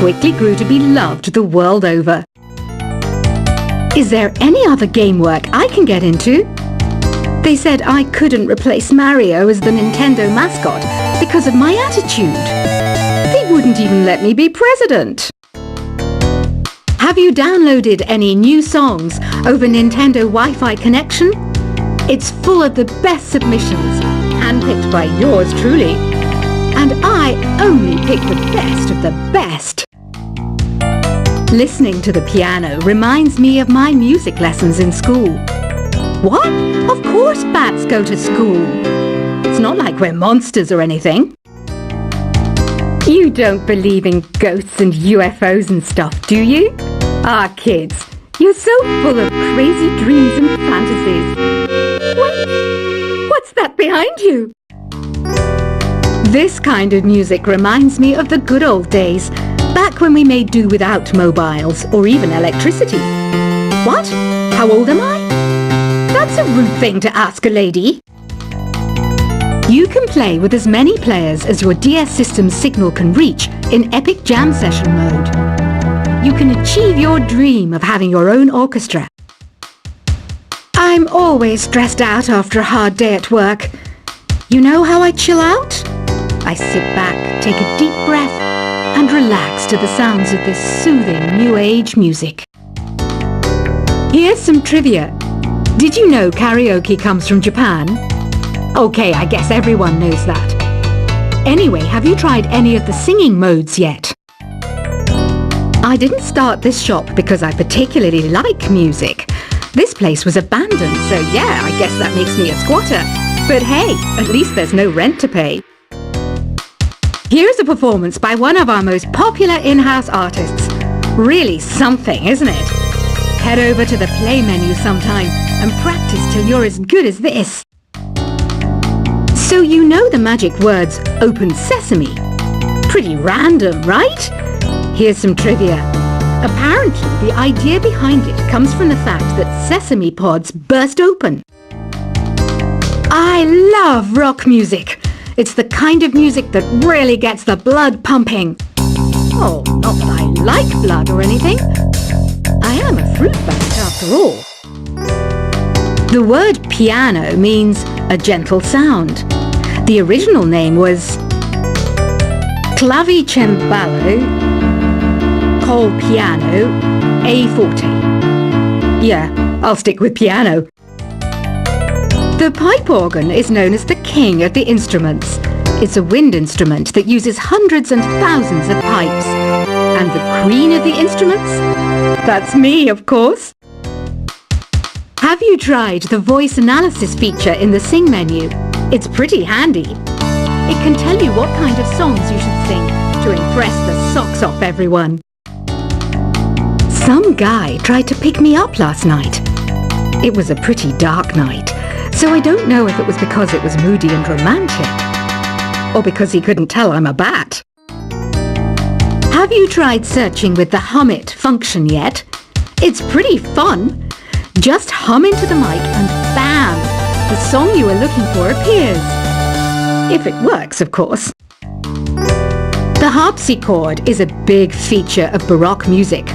quickly grew to be loved the world over. Is there any other game work I can get into? They said I couldn't replace Mario as the Nintendo mascot because of my attitude. They wouldn't even let me be president. Have you downloaded any new songs over Nintendo Wi-Fi connection? It's full of the best submissions, handpicked by yours truly. And I only pick the best of the best. Listening to the piano reminds me of my music lessons in school. What? Of course bats go to school. It's not like we're monsters or anything. You don't believe in ghosts and UFOs and stuff, do you? Ah, kids, you're so full of crazy dreams and fantasies. Wait, what's that behind you? This kind of music reminds me of the good old days, back when we made do without mobiles or even electricity. What? How old am I? That's a rude thing to ask a lady. You can play with as many players as your DS system's signal can reach in Epic Jam Session mode. You can achieve your dream of having your own orchestra. I'm always stressed out after a hard day at work. You know how I chill out? I sit back, take a deep breath, and relax to the sounds of this soothing new age music. Here's some trivia. Did you know karaoke comes from Japan? Okay, I guess everyone knows that. Anyway, have you tried any of the singing modes yet? I didn't start this shop because I particularly like music. This place was abandoned, so yeah, I guess that makes me a squatter. But hey, at least there's no rent to pay. Here's a performance by one of our most popular in-house artists. Really something, isn't it? Head over to the play menu sometime and practice till you're as good as this. So you know the magic words "Open Sesame"? Pretty random, right? Here's some trivia. Apparently, the idea behind it comes from the fact that sesame pods burst open. I love rock music. It's the kind of music that really gets the blood pumping. Oh, not that I like blood or anything. I am a fruit bat after all. The word piano means a gentle sound. The original name was clavicembalo col piano a forte. Yeah, I'll stick with piano. The pipe organ is known as the king of the instruments. It's a wind instrument that uses hundreds and thousands of pipes. And the queen of the instruments? That's me, of course. Have you tried the voice analysis feature in the Sing menu? It's pretty handy. It can tell you what kind of songs you should sing to impress the socks off everyone. Some guy tried to pick me up last night. It was a pretty dark night, so I don't know if it was because it was moody and romantic, or because he couldn't tell I'm a bat. Have you tried searching with the Hum It function yet? It's pretty fun. Just hum into the mic and bam! The song you are looking for appears. If it works, of course. The harpsichord is a big feature of Baroque music.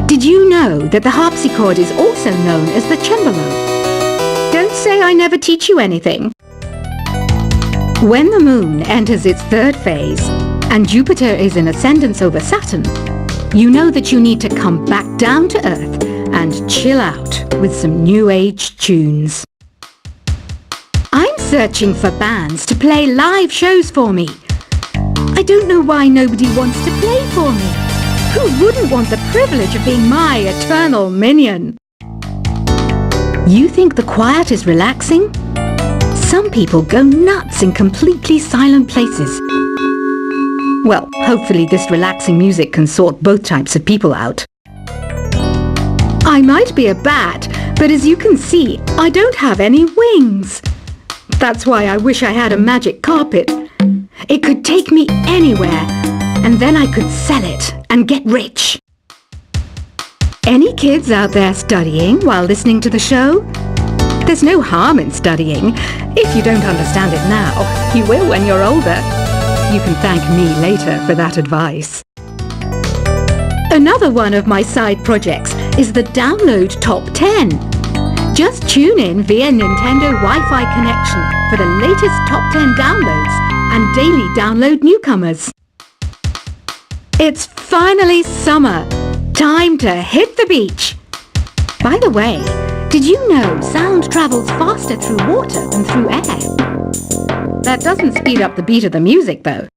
Did you know that the harpsichord is also known as the cembalo? Don't say I never teach you anything. When the moon enters its third phase and Jupiter is in ascendance over Saturn, you know that you need to come back down to Earth and chill out with some new age tunes. I'm searching for bands to play live shows for me. I don't know why nobody wants to play for me. Who wouldn't want the privilege of being my eternal minion? You think the quiet is relaxing? Some people go nuts in completely silent places. Well, hopefully this relaxing music can sort both types of people out. I might be a bat, but as you can see, I don't have any wings. That's why I wish I had a magic carpet. It could take me anywhere, and then I could sell it and get rich. Any kids out there studying while listening to the show? There's no harm in studying. If you don't understand it now, you will when you're older. You can thank me later for that advice. Another one of my side projects is the Download Top 10. Just tune in via Nintendo Wi-Fi connection for the latest Top 10 downloads and daily download newcomers. It's finally summer. Time to hit the beach. By the way, did you know sound travels faster through water than through air? That doesn't speed up the beat of the music, though.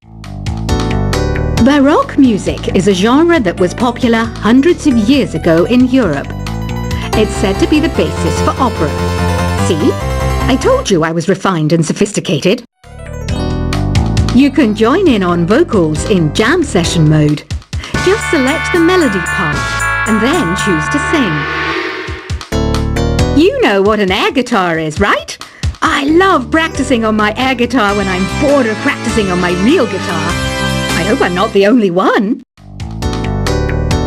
Baroque music is a genre that was popular hundreds of years ago in Europe. It's said to be the basis for opera. See? I told you I was refined and sophisticated. You can join in on vocals in jam session mode. Just select the melody part and then choose to sing. You know what an air guitar is, right? I love practicing on my air guitar when I'm bored of practicing on my real guitar. I hope I'm not the only one.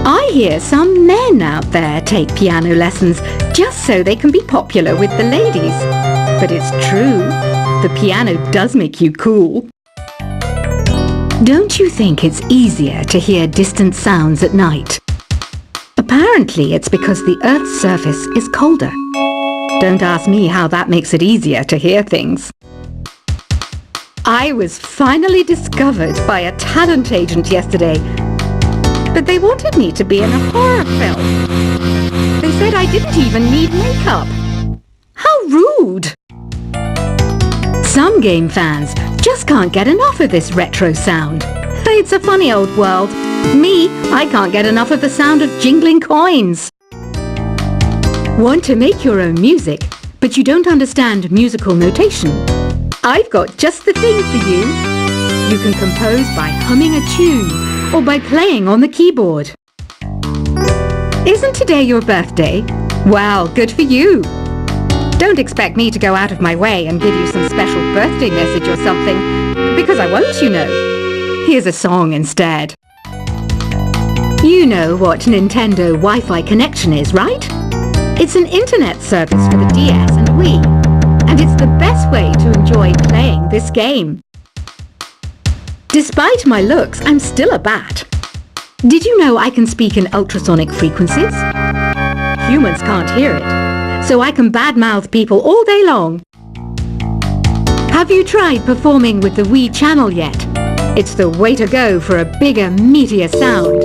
I hear some men out there take piano lessons just so they can be popular with the ladies. But it's true, the piano does make you cool. Don't you think it's easier to hear distant sounds at night? Apparently it's because the Earth's surface is colder. Don't ask me how that makes it easier to hear things. I was finally discovered by a talent agent yesterday, but they wanted me to be in a horror film. They said I didn't even need makeup. How rude! Some game fans just can't get enough of this retro sound. It's a funny old world. Me, I can't get enough of the sound of jingling coins. Want to make your own music, but you don't understand musical notation? I've got just the thing for you. You can compose by humming a tune or by playing on the keyboard. Isn't today your birthday? Well, good for you. Don't expect me to go out of my way and give you some special birthday message or something, because I won't, you know. Here's a song instead. You know what Nintendo Wi-Fi connection is, right? It's an internet service for the DS and Wii, and it's the best way to enjoy playing this game. Despite my looks, I'm still a bat. Did you know I can speak in ultrasonic frequencies? Humans can't hear it, so I can badmouth people all day long. Have you tried performing with the Wii channel yet? It's the way to go for a bigger, meatier sound.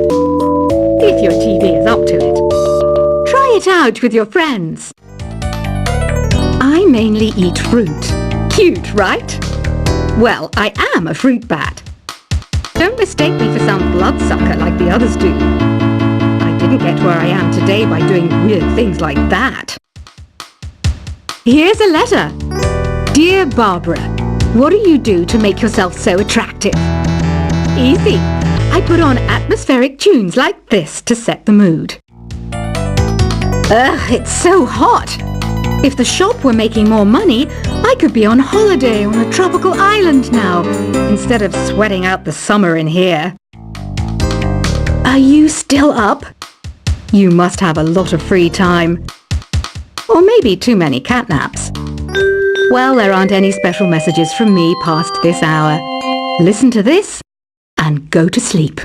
If your TV is up to it. Try it out with your friends. I mainly eat fruit. Cute, right? Well, I am a fruit bat. Don't mistake me for some bloodsucker like the others do. I didn't get where I am today by doing weird things like that. Here's a letter. Dear Barbara, what do you do to make yourself so attractive? Easy. I put on atmospheric tunes like this to set the mood. Ugh, it's so hot. If the shop were making more money, I could be on holiday on a tropical island now, instead of sweating out the summer in here. Are you still up? You must have a lot of free time. Or maybe too many catnaps. Well, there aren't any special messages from me past this hour. Listen to this and go to sleep.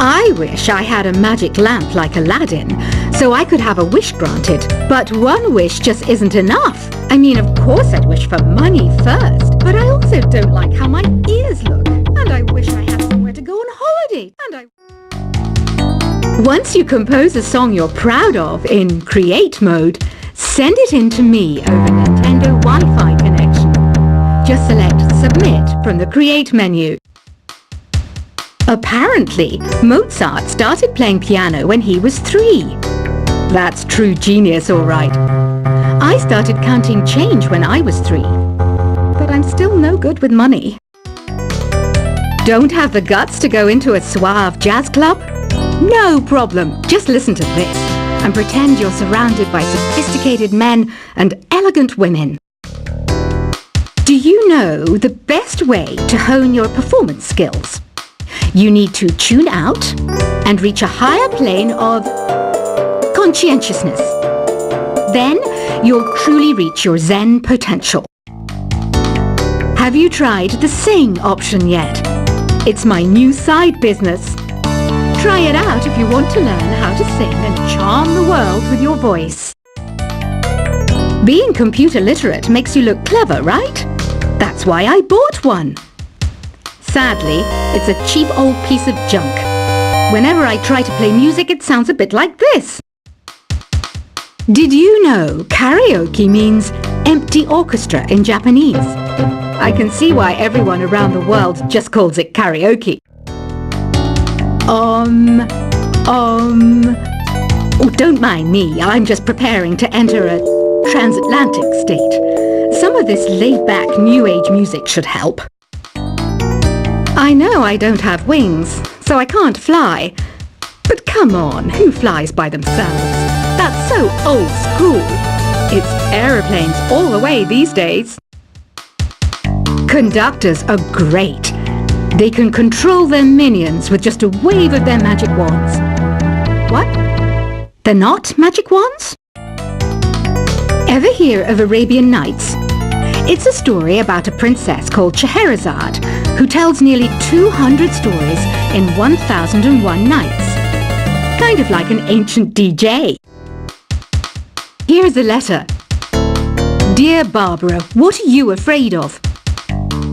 I wish I had a magic lamp like Aladdin, so I could have a wish granted. But one wish just isn't enough. I mean, of course I'd wish for money first, but I also don't like how my ears look. And I wish I had somewhere to go on holiday. Once you compose a song you're proud of in Create mode, send it in to me over Nintendo Wi-Fi connection. Just select Submit from the Create menu. Apparently, Mozart started playing piano when he was 3. That's true genius, all right. I started counting change when I was 3, but I'm still no good with money. Don't have the guts to go into a suave jazz club? No problem. Just listen to this and pretend you're surrounded by sophisticated men and elegant women. Do you know the best way to hone your performance skills? You need to tune out and reach a higher plane of conscientiousness. Then you'll truly reach your Zen potential. Have you tried the Sing option yet? It's my new side business. Try it out if you want to learn how to sing and charm the world with your voice. Being computer literate makes you look clever, right? That's why I bought one. Sadly, it's a cheap old piece of junk. Whenever I try to play music, it sounds a bit like this. Did you know karaoke means empty orchestra in Japanese? I can see why everyone around the world just calls it karaoke. Oh, don't mind me. I'm just preparing to enter a transatlantic state. Some of this laid-back new age music should help. I know I don't have wings, so I can't fly. But come on, who flies by themselves? That's so old school. It's aeroplanes all the way these days. Conductors are great. They can control their minions with just a wave of their magic wands. What? They're not magic wands? Ever hear of Arabian Nights? It's a story about a princess called Scheherazade who tells nearly 200 stories in 1001 nights. Kind of like an ancient DJ. Here's a letter. Dear Barbara, what are you afraid of?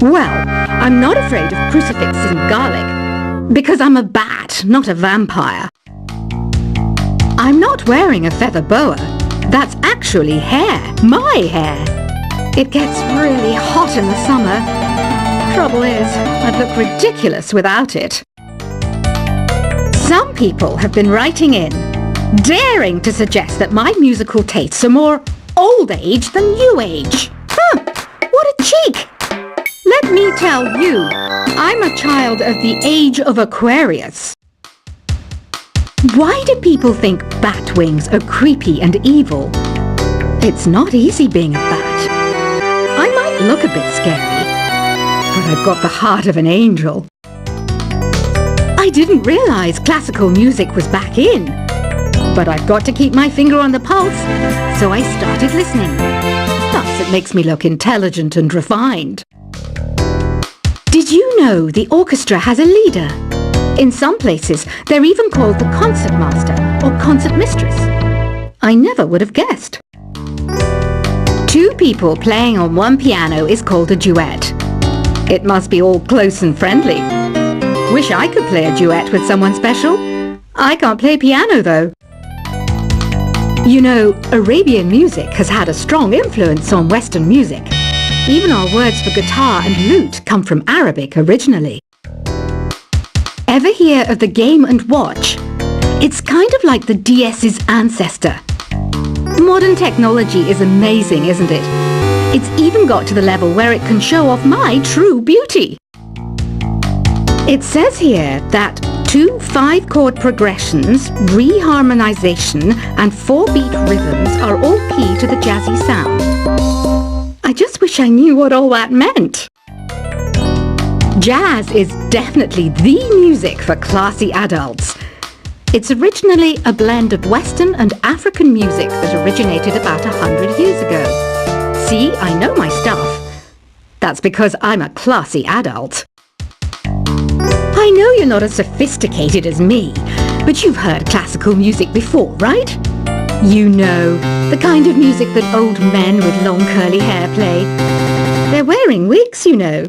Well, I'm not afraid of crucifixes and garlic, because I'm a bat, not a vampire. I'm not wearing a feather boa. That's actually hair, my hair. It gets really hot in the summer. Trouble is, I'd look ridiculous without it. Some people have been writing in, daring to suggest that my musical tastes are more old age than new age. What a cheek! Let me tell you, I'm a child of the age of Aquarius. Why do people think bat wings are creepy and evil? It's not easy being a bat. I might look a bit scary, but I've got the heart of an angel. I didn't realize classical music was back in, but I've got to keep my finger on the pulse, so I started listening. Plus, it makes me look intelligent and refined. Did you know the orchestra has a leader? In some places, they're even called the concertmaster or concert mistress. I never would have guessed. Two people playing on one piano is called a duet. It must be all close and friendly. Wish I could play a duet with someone special. I can't play piano though. You know, Arabian music has had a strong influence on Western music. Even our words for guitar and lute come from Arabic originally. Ever hear of the Game & Watch? It's kind of like the DS's ancestor. Modern technology is amazing, isn't it? It's even got to the level where it can show off my true beauty. It says here that 2 5-chord progressions, reharmonization and 4-beat rhythms are all key to the jazzy sound. I just wish I knew what all that meant. Jazz is definitely the music for classy adults. It's originally a blend of Western and African music that originated about 100 years ago. See, I know my stuff. That's because I'm a classy adult. I know you're not as sophisticated as me, but you've heard classical music before, right? You know, the kind of music that old men with long curly hair play. They're wearing wigs, you know.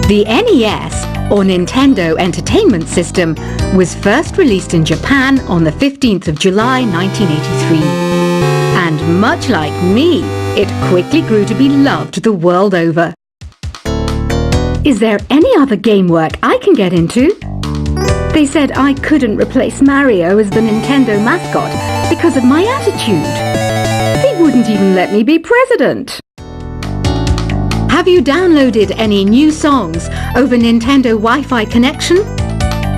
The NES, or Nintendo Entertainment System, was first released in Japan on the 15th of July 1983. And much like me, it quickly grew to be loved the world over. Is there any other game work I can get into? They said I couldn't replace Mario as the Nintendo mascot because of my attitude. They wouldn't even let me be president. Have you downloaded any new songs over Nintendo Wi-Fi connection?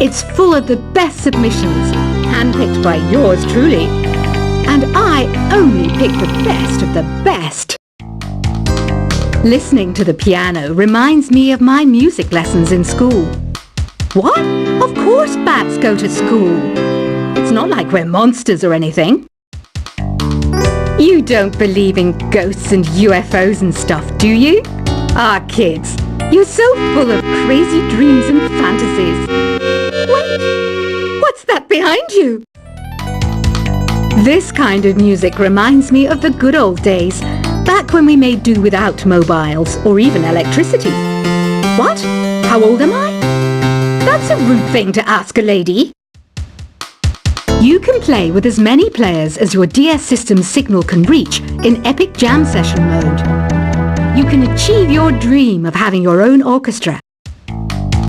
It's full of the best submissions, handpicked by yours truly. And I only pick the best of the best. Listening to the piano reminds me of my music lessons in school. What? Of course bats go to school. It's not like we're monsters or anything. You don't believe in ghosts and UFOs and stuff, do you? Ah, kids, you're so full of crazy dreams and fantasies. Wait! find you. This kind of music reminds me of the good old days, back when we made do without mobiles or even electricity. What? How old am I? That's a rude thing to ask a lady. You can play with as many players as your DS system's signal can reach in Epic Jam Session mode. You can achieve your dream of having your own orchestra